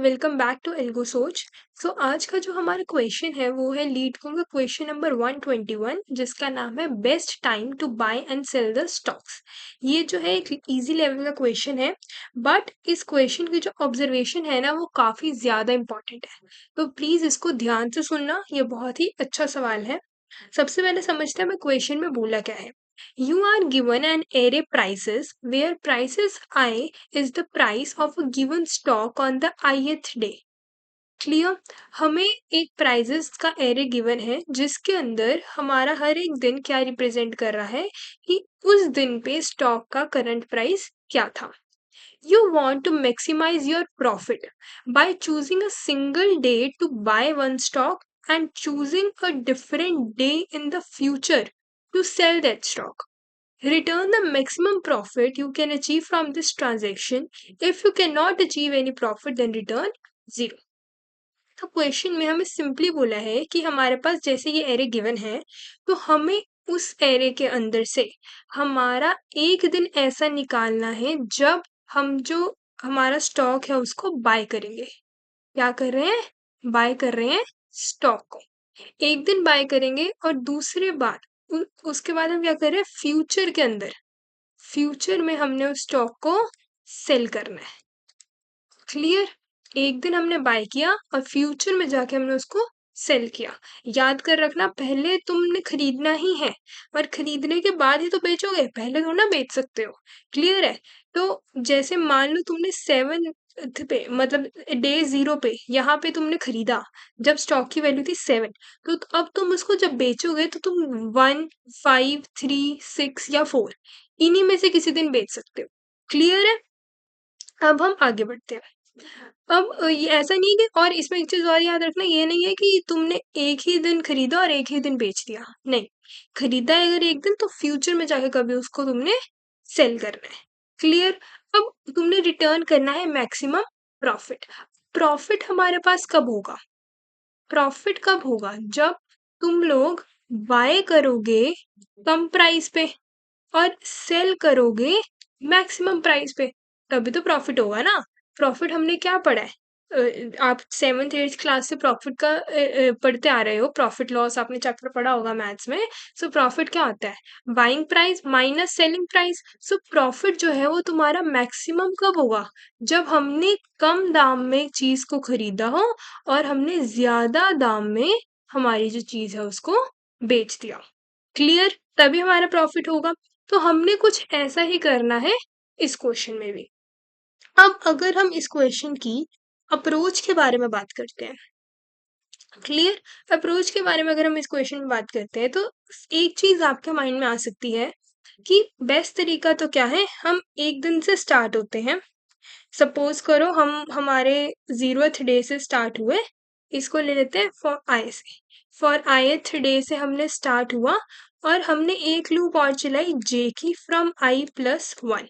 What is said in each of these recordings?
Welcome back to algo सोच। आज का जो हमारा क्वेश्चन है वो है लीड कोड का क्वेश्चन नंबर 121, जिसका नाम है best time to buy and sell the stocks. ये जो है एक इजी लेवल का क्वेश्चन है, बट इस क्वेश्चन की जो ऑब्जर्वेशन है ना वो काफी ज्यादा इंपॉर्टेंट है। तो प्लीज इसको ध्यान से सुनना, ये बहुत ही अच्छा सवाल है। सबसे पहले समझते हैं मैं क्वेश्चन में बोला क्या है। You are given an array prices where prices I is the price of a given stock on the ith day. Clear. हमें एक प्राइजेस का एरे गिवन है जिसके अंदर हमारा हर एक दिन क्या रिप्रेजेंट कर रहा है कि उस दिन पे स्टॉक का करंट प्राइस क्या था। You want to maximize your profit by choosing a single day to buy one stock and choosing a different day in the future to sell that stock. Return the maximum profit you can achieve from this transaction. If you cannot achieve any profit, then return zero. तो question में हमें simply बोला है कि हमारे पास जैसे ये array given है, तो हमें उस एरे के अंदर से हमारा एक दिन ऐसा निकालना है जब हम जो हमारा स्टॉक है उसको बाय करेंगे। क्या कर रहे हैं? बाय कर रहे हैं स्टॉक को। एक दिन बाय करेंगे और दूसरे बार उसके बाद हम क्या कर रहे हैं? फ्यूचर के अंदर, फ्यूचर में हमने उस स्टॉक को सेल करना है। क्लियर। एक दिन हमने बाय किया और फ्यूचर में जाके हमने उसको सेल किया। याद कर रखना, पहले तुमने खरीदना ही है और खरीदने के बाद ही तो बेचोगे, पहले थोड़ा ना बेच सकते हो। क्लियर है। तो जैसे मान लो तुमने 7 पे मतलब डे 0 पे यहाँ पे तुमने खरीदा जब स्टॉक की वैल्यू थी 7, तो अब तुम उसको जब बेचोगे तो तुम 1, 5, 3, 6 या 4 इन्हीं में से किसी दिन बेच सकते हो। क्लियर है। अब हम आगे बढ़ते हैं। अब ये ऐसा नहीं कि, और इसमें एक चीज और याद रखना, ये नहीं है कि तुमने एक ही दिन खरीदा और एक ही दिन बेच दिया। नहीं, खरीदा है अगर एक दिन तो फ्यूचर में जाके कभी उसको तुमने सेल करना है। क्लियर। अब तुमने रिटर्न करना है मैक्सिमम प्रॉफिट। प्रॉफिट हमारे पास कब होगा? प्रॉफिट कब होगा? जब तुम लोग बाय करोगे कम प्राइस पे और सेल करोगे मैक्सिमम प्राइस पे, तभी तो प्रॉफिट होगा ना। प्रॉफिट हमने क्या पढ़ा है? आप 7th 8th क्लास से प्रॉफिट का पढ़ते आ रहे हो। प्रॉफिट लॉस आपने चैप्टर पढ़ा होगा मैथ्स में। सो प्रॉफिट क्या होता है? Buying price minus selling price. So profit जो है वो तुम्हारा मैक्सिमम कब होगा? जब हमने कम दाम में चीज को खरीदा हो और हमने ज्यादा दाम में हमारी जो चीज है उसको बेच दिया। क्लियर। तभी हमारा प्रॉफिट होगा। तो हमने कुछ ऐसा ही करना है इस क्वेश्चन में भी। अब अगर हम इस क्वेश्चन की अप्रोच के बारे में बात करते हैं, क्लियर, अप्रोच के बारे में अगर हम इस क्वेश्चन में बात करते हैं तो एक चीज आपके माइंड में आ सकती है कि बेस्ट तरीका तो क्या है, हम एक दिन से स्टार्ट होते हैं। सपोज करो हम हमारे 0th डे से स्टार्ट हुए, इसको ले लेते हैं फॉर आई से। फॉर ith डे से हमने स्टार्ट हुआ और हमने एक लूप और चलाई जे की फ्रॉम i+1।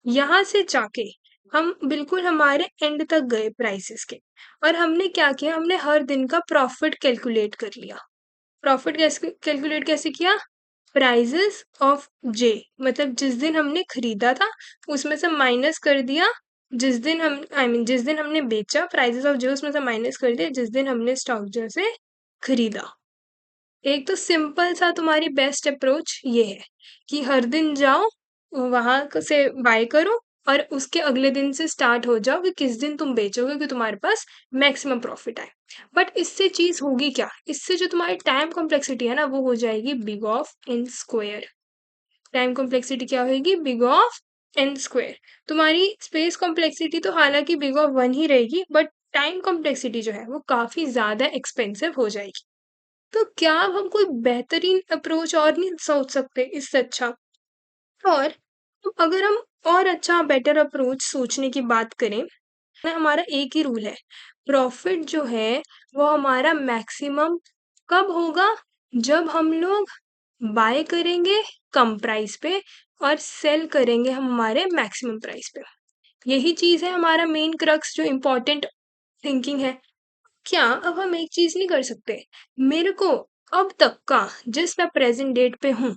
यहाँ से जाके हम बिल्कुल हमारे एंड तक गए प्राइसेस के, और हमने क्या किया, हमने हर दिन का प्रॉफिट कैलकुलेट कर लिया। प्रॉफिट कैसे कैलकुलेट कैसे किया? प्राइजेस ऑफ जे, मतलब जिस दिन हमने खरीदा था उसमें से माइनस कर दिया जिस दिन हम जिस दिन हमने बेचा, प्राइजेस ऑफ जे उसमें से माइनस कर दिया जिस दिन हमने स्टॉक जो से खरीदा। एक तो सिंपल सा तुम्हारी बेस्ट अप्रोच ये है कि हर दिन जाओ वहां से बाय करो और उसके अगले दिन से स्टार्ट हो जाओ कि किस दिन तुम बेचोगे कि तुम्हारे पास मैक्सिमम प्रॉफिट आए। बट इससे चीज होगी क्या? इससे जो तुम्हारी टाइम कॉम्प्लेक्सिटी है ना वो हो जाएगी big of N square. Time complexity क्या होगी? Big of N square. तुम्हारी स्पेस कॉम्प्लेक्सिटी तो हालांकि बिग ऑफ 1 ही रहेगी, बट टाइम कॉम्प्लेक्सिटी जो है वो काफी ज्यादा एक्सपेंसिव हो जाएगी। तो क्या अब हम कोई बेहतरीन अप्रोच और नहीं सोच सकते इससे अच्छा? और तो अगर हम और अच्छा बेटर अप्रोच सोचने की बात करें, ना हमारा एक ही रूल है, प्रॉफिट जो है वो हमारा मैक्सिमम कब होगा? जब हम लोग बाय करेंगे कम प्राइस पे और सेल करेंगे हम हमारे मैक्सिमम प्राइस पे। यही चीज है हमारा मेन क्रक्स जो इम्पोर्टेंट थिंकिंग है। क्या अब हम एक चीज नहीं कर सकते? मेरे को अब तक का जिस मैं प्रेजेंट डेट पे हूँ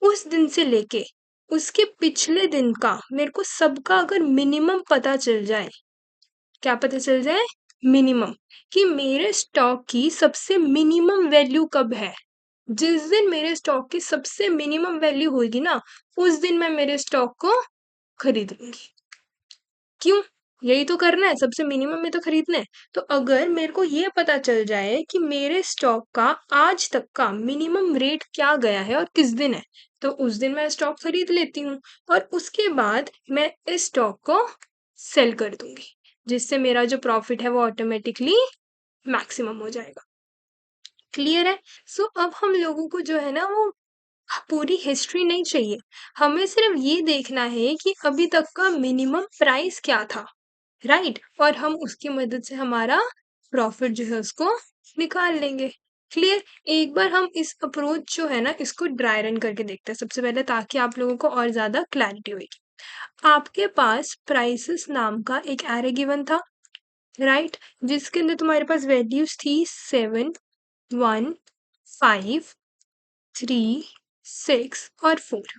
उस दिन से लेके उसके पिछले दिन का मेरे को सबका अगर मिनिमम पता चल जाए, क्या पता चल जाए? मिनिमम, कि मेरे स्टॉक की सबसे मिनिमम वैल्यू कब है। जिस दिन मेरे स्टॉक की सबसे मिनिमम वैल्यू होगी ना, उस दिन मैं मेरे स्टॉक को खरीद लूंगी। क्यों? यही तो करना है, सबसे मिनिमम में तो खरीदना है। तो अगर मेरे को ये पता चल जाए कि मेरे स्टॉक का आज तक का मिनिमम रेट क्या गया है और किस दिन है, तो उस दिन मैं स्टॉक खरीद लेती हूँ और उसके बाद मैं इस स्टॉक को सेल कर दूंगी, जिससे मेरा जो प्रॉफिट है वो ऑटोमेटिकली मैक्सिमम हो जाएगा। क्लियर है? सो अब हम लोगों को जो है ना वो पूरी हिस्ट्री नहीं चाहिए, हमें सिर्फ ये देखना है कि अभी तक का मिनिमम प्राइस क्या था, राइट? और हम उसकी मदद से हमारा प्रॉफिट जो है उसको निकाल लेंगे। क्लियर? एक बार हम इस अप्रोच जो है ना इसको ड्राई रन करके देखते हैं सबसे पहले, ताकि आप लोगों को और ज्यादा क्लैरिटी होगी। आपके पास प्राइसेस नाम का एक एरे गिवन था, राइट? जिसके अंदर तुम्हारे पास वैल्यूज थी 7, 1, 5, 3, 6 और 4।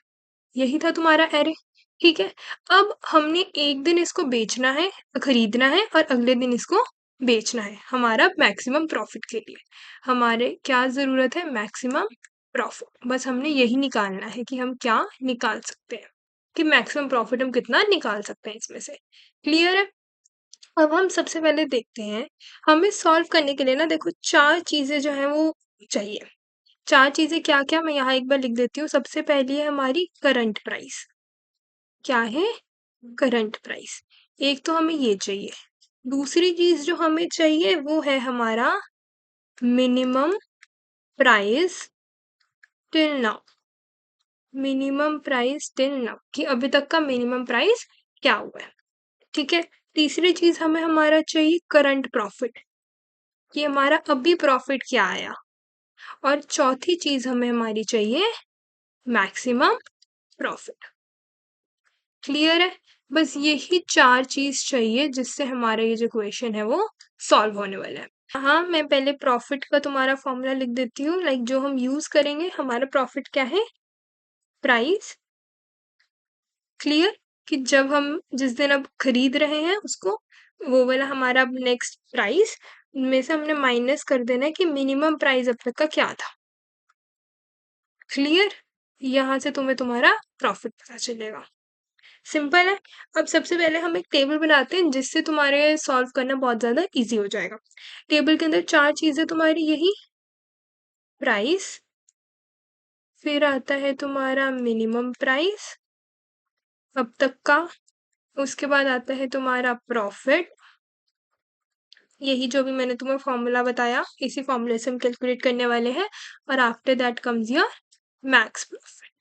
यही था तुम्हारा एरे, ठीक है? अब हमने एक दिन इसको बेचना है, खरीदना है और अगले दिन इसको बेचना है, हमारा मैक्सिमम प्रॉफिट के लिए। हमारे क्या जरूरत है? Maximum profit. बस हमने यही निकालना है कि हम क्या निकाल सकते हैं, कि मैक्सिमम प्रॉफिट हम कितना निकाल सकते हैं इसमें से। क्लियर है? अब हम सबसे पहले देखते हैं, हमें सॉल्व करने के लिए ना देखो 4 चीजें जो है वो चाहिए। 4 चीजें क्या क्या, मैं यहाँ एक बार लिख देती हूँ। सबसे पहली है हमारी करंट प्राइस। क्या है? Current price. एक तो हमें ये चाहिए। दूसरी चीज जो हमें चाहिए वो है हमारा minimum price till now. Minimum price till now, कि अभी तक का मिनिमम प्राइस क्या हुआ है, ठीक है? तीसरी चीज हमें हमारा चाहिए करंट प्रॉफिट, कि हमारा अभी प्रॉफिट क्या आया। और चौथी चीज हमें हमारी चाहिए मैक्सिमम प्रॉफिट। क्लियर है? बस यही 4 चीज चाहिए जिससे हमारा ये जो क्वेश्चन है वो सॉल्व होने वाला है। हाँ, मैं पहले प्रॉफिट का तुम्हारा फॉर्मूला लिख देती हूँ। लाइक जो हम यूज करेंगे, हमारा प्रॉफिट क्या है? प्राइस। क्लियर? कि जब हम जिस दिन अब खरीद रहे हैं उसको, वो वाला हमारा अब नेक्स्ट प्राइस में से हमने माइनस कर देना है कि मिनिमम प्राइस अब तक का क्या था। क्लियर? यहाँ से तुम्हें तुम्हारा प्रॉफिट पता चलेगा। सिंपल है। अब सबसे पहले हम एक टेबल बनाते हैं जिससे तुम्हारे सॉल्व करना बहुत ज्यादा इजी हो जाएगा। टेबल के अंदर 4 चीजें तुम्हारी, यही प्राइस, फिर आता है तुम्हारा मिनिमम प्राइस अब तक का, उसके बाद आता है तुम्हारा प्रॉफिट, यही जो भी मैंने तुम्हें फॉर्मूला बताया इसी फॉर्मूले से हम कैलकुलेट करने वाले हैं, और after that comes your max profit.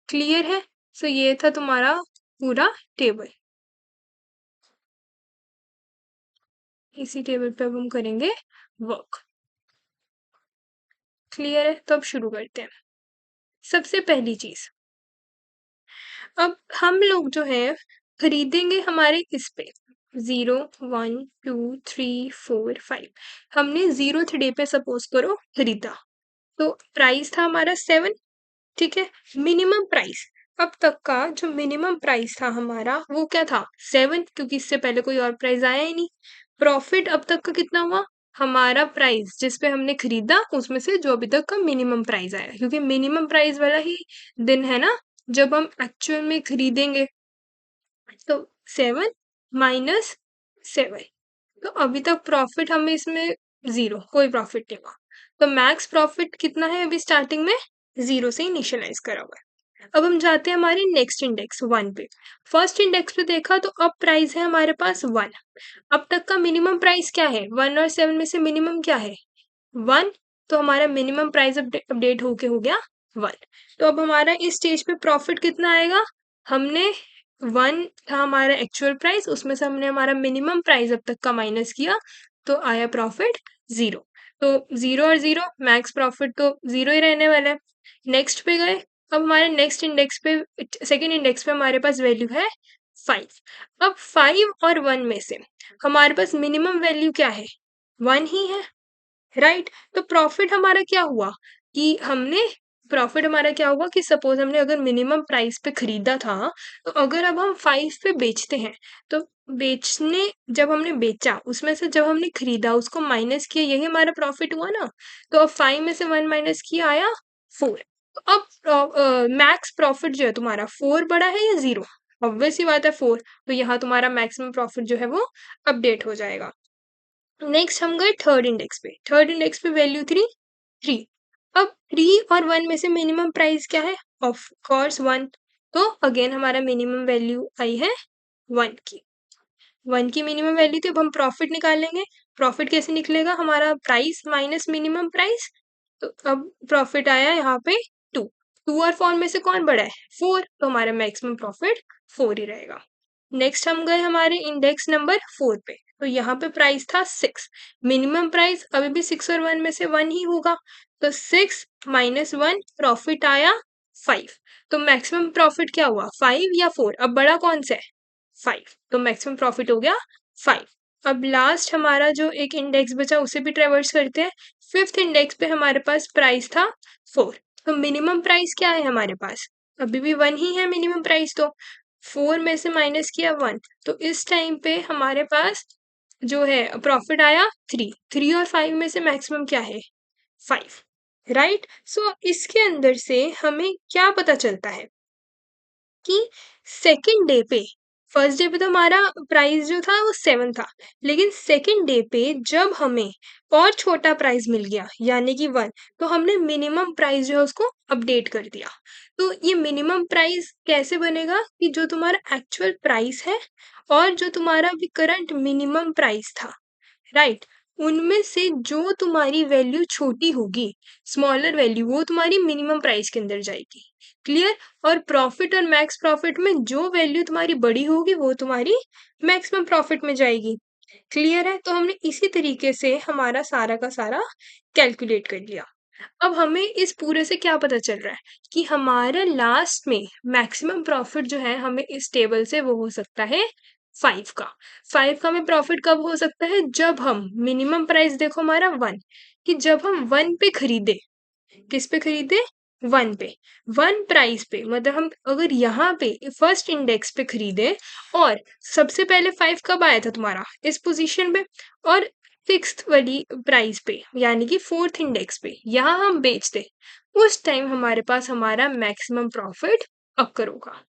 Clear है? सो ये था तुम्हारा पूरा टेबल। इसी टेबल पे अब हम करेंगे वर्क। क्लियर है? तो अब शुरू करते हैं। सबसे पहली चीज, अब हम लोग जो है खरीदेंगे हमारे इस पे 0, 1, 2, 3, 4, 5। हमने 0th डे पे सपोज करो खरीदा, तो प्राइस था हमारा 7, ठीक है? मिनिमम प्राइस अब तक का जो मिनिमम प्राइस था हमारा वो क्या था? 7, क्योंकि इससे पहले कोई और प्राइस आया ही नहीं। प्रॉफिट अब तक का कितना हुआ? हमारा प्राइस जिस पे हमने खरीदा उसमें से जो अभी तक का मिनिमम प्राइस आया, क्योंकि मिनिमम प्राइस वाला ही दिन है ना जब हम एक्चुअल में खरीदेंगे। तो 7 माइनस 7, तो अभी तक प्रॉफिट हमें इसमें 0, कोई प्रॉफिट नहीं हुआ। तो मैक्स प्रॉफिट कितना है अभी स्टार्टिंग में? 0 से इनिशियलाइज करा हुआ है। अब हम जाते हैं हमारे नेक्स्ट इंडेक्स 1 पे। फर्स्ट इंडेक्स पे देखा तो अब प्राइस है हमारे पास 1। अब तक का मिनिमम प्राइस क्या है? 1 और 7 में से मिनिमम क्या है? 1। तो हमारा मिनिमम प्राइस अपडेट होके हो गया 1। तो अब हमारा इस स्टेज पे प्रॉफिट कितना आएगा? हमने 1 था हमारा एक्चुअल प्राइस, उसमें से हमने हमारा मिनिमम प्राइस अब तक का माइनस किया, तो आया प्रॉफिट 0। तो 0 और 0 मैक्स प्रॉफिट तो 0 ही रहने वाला है। नेक्स्ट पे गए, अब हमारे नेक्स्ट इंडेक्स पे, सेकेंड इंडेक्स पे हमारे पास वैल्यू है 5। अब 5 और 1 में से हमारे पास मिनिमम वैल्यू क्या है? 1 ही है, राइट? तो प्रॉफिट हमारा क्या हुआ कि हमने प्रॉफिट हमारा क्या होगा कि सपोज हमने अगर मिनिमम प्राइस पे खरीदा था, तो अगर अब हम 5 पे बेचते हैं, तो बेचने जब हमने बेचा उसमें से जब हमने खरीदा उसको माइनस किया, यही हमारा प्रॉफिट हुआ ना। तो अब 5 में से 1 माइनस किया आया 4। तो अब मैक्स प्रॉफिट जो है तुम्हारा 4 बड़ा है या 0? ऑब्वियस सी बात है 4। तो यहाँ तुम्हारा मैक्सिमम प्रॉफिट जो है वो अपडेट हो जाएगा। नेक्स्ट हम गए थर्ड इंडेक्स पे। थर्ड इंडेक्स पे वैल्यू 3। अब 3 और 1 में से मिनिमम प्राइस क्या है? Of course 1। तो अगेन हमारा मिनिमम वैल्यू आई है 1 की। 1 की मिनिमम वैल्यू थी। अब हम प्रॉफिट निकालेंगे। प्रॉफिट कैसे निकलेगा? हमारा प्राइस माइनस मिनिमम प्राइस। तो अब प्रॉफिट आया यहाँ पे 2। 2 और 4 में से कौन बड़ा है? 4। तो हमारा मैक्सिमम प्रॉफिट 4 ही रहेगा। नेक्स्ट हम गए हमारे इंडेक्स नंबर 4 पे। तो यहाँ पे प्राइस था 6। मिनिमम प्राइस अभी भी 6 और 1 में से 1 ही होगा। तो 6 माइनस 1 प्रॉफिट आया 5। तो मैक्सिमम प्रॉफिट क्या हुआ? 5 या 4? अब बड़ा कौन सा है? 5। तो मैक्सिमम प्रॉफिट हो गया 5। अब लास्ट हमारा जो एक इंडेक्स बचा उसे भी ट्रेवर्स करते हैं। फिफ्थ इंडेक्स पे हमारे पास प्राइस था 4। तो मिनिमम प्राइस क्या है हमारे पास? अभी भी 1 ही है मिनिमम प्राइस। तो 4 में से माइनस किया 1। तो इस टाइम पे हमारे पास जो है प्रॉफिट आया 3। 3 और 5 में से मैक्सिमम क्या है? 5। राइट। सो इसके अंदर से हमें क्या पता चलता है कि सेकंड डे पे, फर्स्ट डे पे तो हमारा प्राइस जो था वो 7 था, लेकिन सेकंड डे पे जब हमें और छोटा प्राइस मिल गया यानी कि 1, तो हमने मिनिमम प्राइस जो है उसको अपडेट कर दिया। तो ये मिनिमम प्राइस कैसे बनेगा कि जो तुम्हारा एक्चुअल प्राइस है और जो तुम्हारा अभी करंट मिनिमम प्राइस था, राइट, उनमें से जो तुम्हारी वैल्यू छोटी होगी, स्मॉलर वैल्यू, वो तुम्हारी मिनिमम प्राइस के अंदर जाएगी। क्लियर। और प्रॉफिट और मैक्स प्रॉफिट में जो वैल्यू तुम्हारी बड़ी होगी वो तुम्हारी मैक्सिमम प्रॉफिट में जाएगी। क्लियर है। तो हमने इसी तरीके से हमारा सारा का सारा कैलकुलेट कर लिया। अब हमें इस पूरे से क्या पता चल रहा है कि हमारे लास्ट में मैक्सिमम प्रॉफिट जो है हमें इस टेबल से वो हो सकता है 5 का। 5 का हमें प्रॉफिट कब हो सकता है? जब हम मिनिमम प्राइस देखो हमारा 1, कि जब हम 1 पे खरीदे। किस पे खरीदे? 1 पे। 1 प्राइस पे, मतलब हम अगर यहाँ पे फर्स्ट इंडेक्स पे खरीदे और सबसे पहले 5 कब आया था तुम्हारा? इस पोजीशन पे। और सिक्स्थ वाली प्राइस पे यानी कि फोर्थ इंडेक्स पे यहाँ हम बेचते, उस टाइम हमारे पास हमारा मैक्सिमम प्रॉफिट अकर होगा।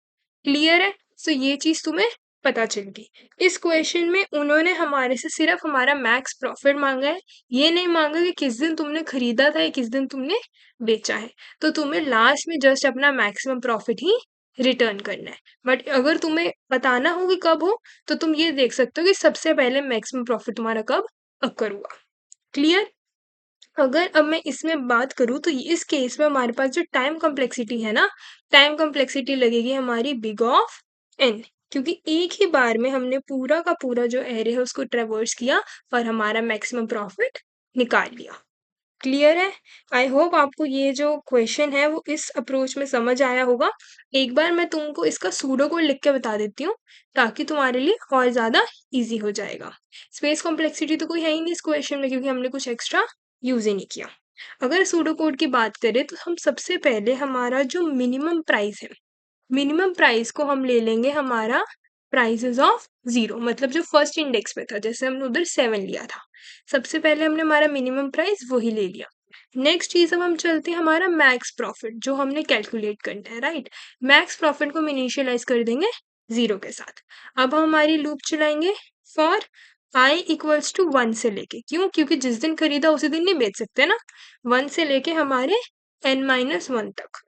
क्लियर है। सो ये चीज तुम्हें पता चल गई। इस क्वेश्चन में उन्होंने हमारे से सिर्फ हमारा मैक्स प्रॉफिट मांगा है। ये नहीं मांगा कि किस दिन तुमने खरीदा था या किस दिन तुमने बेचा है। तो तुम्हें लास्ट में जस्ट अपना मैक्सिमम प्रॉफिट ही रिटर्न करना है। बट अगर तुम्हें बताना हो कि कब हो, तो तुम ये देख सकते हो कि सबसे पहले मैक्सिमम प्रॉफिट तुम्हारा कब अकर हुआ। क्लियर। अगर अब मैं इसमें बात करूँ तो इस केस में हमारे पास जो टाइम कॉम्प्लेक्सिटी है ना, टाइम कॉम्प्लेक्सिटी लगेगी हमारी बिग ऑफ एन, क्योंकि एक ही बार में हमने पूरा का पूरा जो एरे है उसको ट्रेवर्स किया और हमारा मैक्सिमम प्रॉफिट निकाल लिया। क्लियर है। आई होप आपको ये जो क्वेश्चन है वो इस अप्रोच में समझ आया होगा। एक बार मैं तुमको इसका सूडो कोड लिख के बता देती हूँ ताकि तुम्हारे लिए और ज़्यादा इजी हो जाएगा। स्पेस कॉम्प्लेक्सिटी तो कोई है ही नहीं इस क्वेश्चन में क्योंकि हमने कुछ एक्स्ट्रा यूज ही नहीं किया। अगर सूडो कोड की बात करें तो हम सबसे पहले हमारा जो मिनिमम प्राइस है, मिनिमम प्राइस को हम ले लेंगे हमारा प्राइसेस ऑफ 0, मतलब जो फर्स्ट इंडेक्स पे था, जैसे हमने उधर 7 लिया था, सबसे पहले हमने हमारा मिनिमम प्राइस वही ले लिया। नेक्स्ट चीज अब हम चलते हैं हमारा मैक्स प्रॉफिट जो हमने कैलकुलेट करना है, राइट। मैक्स प्रॉफिट को हम इनिशियलाइज कर देंगे 0 के साथ। अब हम हमारी लूप चलाएंगे फॉर i इक्वल्स टू 1 से लेके, क्यों? क्योंकि जिस दिन खरीदा उसी दिन नहीं बेच सकते ना। 1 से लेके हमारे n-1 तक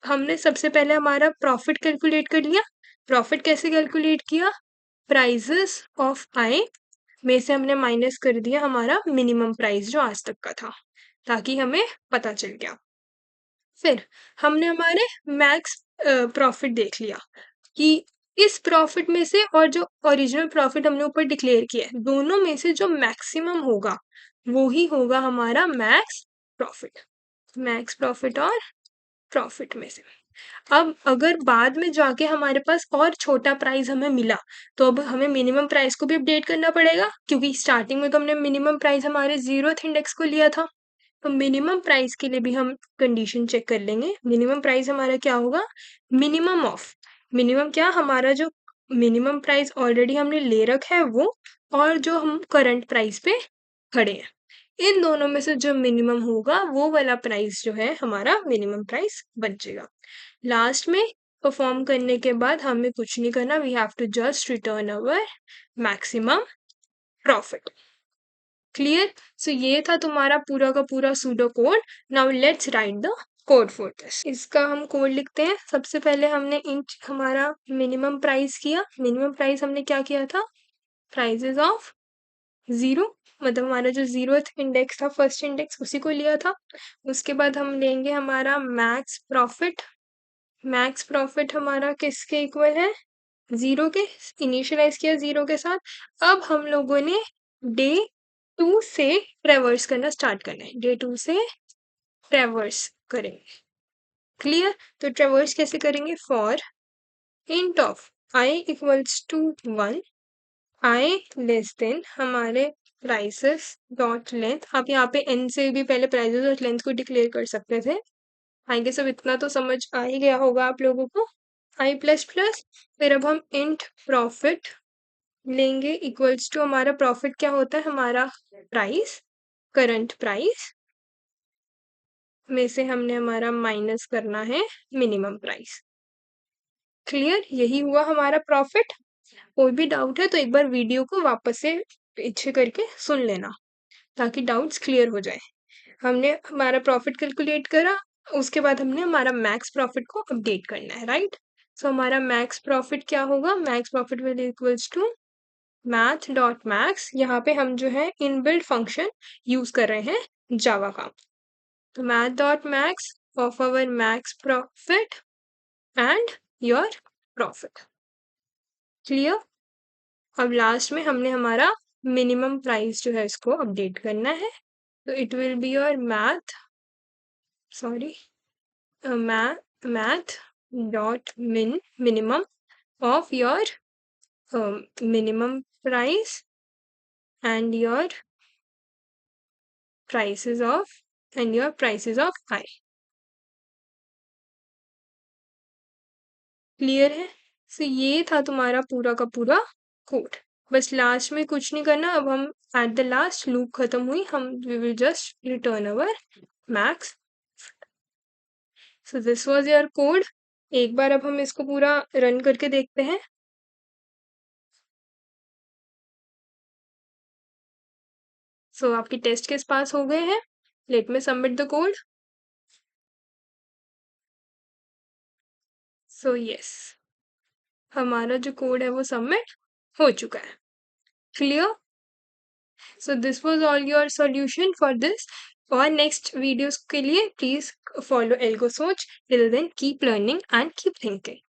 हमने सबसे पहले हमारा प्रॉफिट कैलकुलेट कर लिया। प्रॉफिट कैसे कैलकुलेट किया? प्राइजेस ऑफ आई में से हमने माइनस कर दिया हमारा मिनिमम प्राइस जो आज तक का था, ताकि हमें पता चल गया। फिर हमने हमारे मैक्स प्रॉफिट देख लिया कि इस प्रॉफिट में से और जो ओरिजिनल प्रॉफिट हमने ऊपर डिक्लेयर किया है, दोनों में से जो मैक्सिमम होगा वो ही होगा हमारा मैक्स प्रॉफिट। मैक्स प्रॉफिट और प्रॉफिट में से अब अगर बाद में जाके हमारे पास और छोटा प्राइस हमें मिला, तो अब हमें मिनिमम प्राइस को भी अपडेट करना पड़ेगा क्योंकि स्टार्टिंग में तो हमने मिनिमम प्राइस हमारे 0th इंडेक्स को लिया था। तो मिनिमम प्राइस के लिए भी हम कंडीशन चेक कर लेंगे। मिनिमम प्राइस हमारा क्या होगा, मिनिमम ऑफ, मिनिमम क्या, हमारा जो मिनिमम प्राइस ऑलरेडी हमने ले रखा है वो, और जो हम करंट प्राइस पे खड़े हैं, इन दोनों में से जो मिनिमम होगा वो वाला प्राइस जो है हमारा मिनिमम प्राइस बचेगा। लास्ट में परफॉर्म करने के बाद हमें कुछ नहीं करना, we have to just return our maximum profit. Clear? So ये था तुम्हारा पूरा का पूरा pseudo code. Now let's write the code for this. इसका हम कोड लिखते हैं। सबसे पहले हमने इंच हमारा मिनिमम प्राइस किया। मिनिमम प्राइस हमने क्या किया था, प्राइसेस ऑफ जीरो, मतलब हमारा जो जीरोथ इंडेक्स था, फर्स्ट इंडेक्स, उसी को लिया था। उसके बाद हम लेंगे हमारा मैक्स प्रॉफिट। मैक्स प्रॉफिट हमारा किसके इक्वल है, जीरो के, इनिशियलाइज किया जीरो के साथ। अब हम लोगों ने डे 2 से ट्रेवर्स करना स्टार्ट करना है, डे 2 से ट्रेवर्स करेंगे। क्लियर? तो ट्रेवर्स कैसे करेंगे, for int of I equals to 1, I less than हमारे प्राइसेस डॉट लेंथ। आप यहाँ पे एन से भी पहले प्राइसेस और लेंथ को डिक्लेयर कर सकते थे। आई गेस अब इतना तो समझ आ ही गया होगा आप लोगों को। आई प्लस प्लस, फिर अब हम इंट प्रॉफिट लेंगे इक्वल्स टू, हमारा प्रॉफिट क्या होता है, हमारा प्राइस, करंट प्राइस में से हमने हमारा माइनस करना है मिनिमम प्राइस। क्लियर? यही हुआ हमारा प्रॉफिट। कोई भी डाउट है तो एक बार वीडियो को वापस से पीछे करके सुन लेना ताकि डाउट्स क्लियर हो जाए। हमने हमारा प्रॉफिट कैलकुलेट करा, उसके बाद हमने हमारा मैक्स प्रॉफिट को अपडेट करना है, राइट? सो हमारा मैक्स प्रॉफिट क्या होगा, max profit will equals to math dot max. यहाँ पे हम जो है इनबिल्ट फंक्शन यूज कर रहे हैं जावा का। तो math dot max of our max profit and your profit. Clear? अब लास्ट में हमने हमारा मिनिमम प्राइस जो है इसको अपडेट करना है। तो it will be your math, sorry, math dot minimum of your minimum price and your prices of I. Clear है? सो ये था तुम्हारा पूरा का पूरा कोड। बस लास्ट में कुछ नहीं करना। अब हम एट द लास्ट लूप खत्म हुई, हम we will just return our max. So this was your code. एक बार अब हम इसको पूरा रन करके देखते हैं। सो आपकी टेस्ट केस पास हो गए हैं। Let me submit the code. So yes, हमारा जो कोड है वो सबमिट हो चुका है। Clear? So this was all your solution for this. और next videos के लिए please follow Elgo Soch. Till then, keep learning and keep thinking.